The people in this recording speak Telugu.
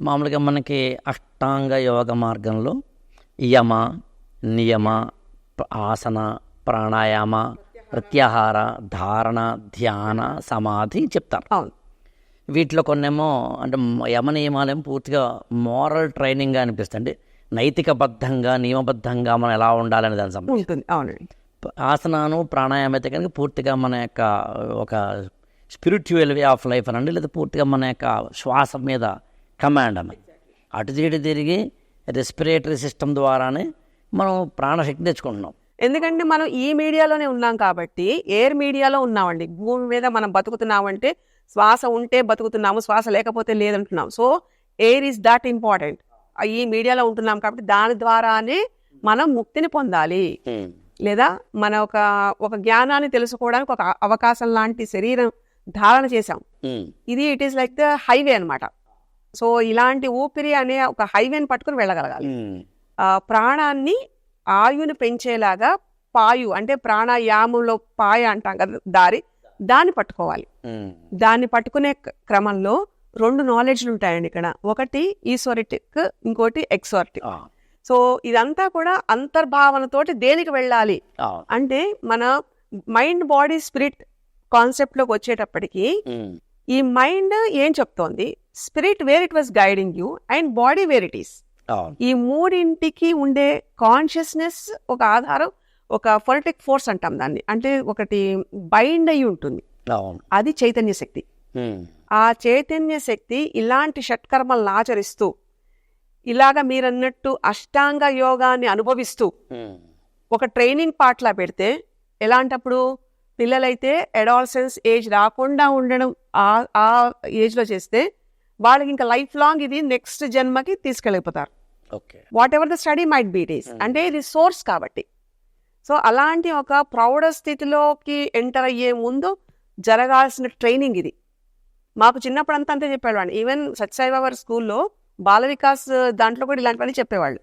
మామూలుగా మనకి అష్టాంగ యోగ మార్గంలో యమ, నియమ, ఆసన, ప్రాణాయామ, ప్రత్యాహార, ధారణ, ధ్యాన, సమాధి చెప్తారు. అవును. వీటిలో కొన్నేమో అంటే యమ నియమాలేమో పూర్తిగా మోరల్ ట్రైనింగ్గా అనిపిస్తుంది. నైతికబద్ధంగా, నియమబద్ధంగా మనం ఎలా ఉండాలనే దానికి సంబంధించి ఉంటుంది. అవునండి. ఆసనాను, ప్రాణాయామం అయితే కనుక పూర్తిగా మన యొక్క ఒక స్పిరిచువల్ వే ఆఫ్ లైఫ్ అనండి, లేదా పూర్తిగా మన యొక్క శ్వాస మీద కమాండ్ అన్న. అటు తిరిగి రెస్పిరేటరీ సిస్టమ్ ద్వారానే మనం ప్రాణశక్తి తెచ్చుకుంటున్నాం. ఎందుకంటే మనం ఈ మీడియాలోనే ఉన్నాం కాబట్టి, ఎయిర్ మీడియాలో ఉన్నామండి. భూమి మీద మనం బతుకుతున్నామంటే శ్వాస ఉంటే బతుకుతున్నాము, శ్వాస లేకపోతే లేదంటున్నాం. So air is that important. ఈ మీడియాలో ఉంటున్నాం కాబట్టి దాని ద్వారానే మనం ముక్తిని పొందాలి, లేదా మన ఒక జ్ఞానాన్ని తెలుసుకోవడానికి ఒక అవకాశం లాంటి శరీరం ధారణ చేశాం. ఇది it is like the highway అనమాట. సో ఇలాంటి ఊపిరి అనే ఒక హైవేని పట్టుకుని వెళ్ళగలగాలి. ప్రాణాన్ని, ఆయుని పెంచేలాగా పాయు అంటే ప్రాణాయామంలో పాయ అంటాం కదా, దాన్ని పట్టుకోవాలి. దాన్ని పట్టుకునే క్రమంలో 2 నాలెడ్జ్లు ఉంటాయండి ఇక్కడ. ఒకటి ఈశ్వరిటిక్, ఇంకోటి ఎక్సోరిటిక్. సో ఇదంతా కూడా అంతర్భావనతోటి దేనికి వెళ్ళాలి అంటే మన మైండ్, బాడీ, స్పిరిట్ కాన్సెప్ట్ లోకి వచ్చేటప్పటికి ఈ మైండ్ ఏం చెప్తోంది, spirit where it was guiding you, and body where it is. ఈ మూడింటికి ఉండే కాన్షియస్నెస్ ఒక ఆధారం, ఒక ఫొనెటిక్ ఫోర్స్ అంటాం దాన్ని. అంటే ఒకటి బైండ్ అయి ఉంటుంది, అది చైతన్య శక్తి. ఆ చైతన్య శక్తి ఇలాంటి షట్కర్మలను ఆచరిస్తూ, ఇలాగా మీరన్నట్టు అష్టాంగ యోగాన్ని అనుభవిస్తూ ఒక ట్రైనింగ్ పార్ట్లా పెడితే, ఎలాంటప్పుడు పిల్లలైతే అడాలసెన్స్ ఏజ్ రాకుండా ఉండడం ఆ ఏజ్లో చేస్తే వాళ్ళకి ఇంకా లైఫ్ లాంగ్ ఇది నెక్స్ట్ జన్మకి తీసుకెళ్ళిపోతారు. Whatever the study might be it is, అంటే ఇది సోర్స్ కాబట్టి. సో అలాంటి ఒక ప్రౌఢ స్థితిలోకి ఎంటర్ అయ్యే ముందు జరగాల్సిన ట్రైనింగ్ ఇది. మాకు చిన్నప్పుడు అంతా అంతే చెప్పేవాళ్ళు. ఈవెన్ సత్యసాయిబాబా స్కూల్లో బాల వికాస్ దాంట్లో కూడా ఇలాంటివన్నీ చెప్పేవాళ్ళు.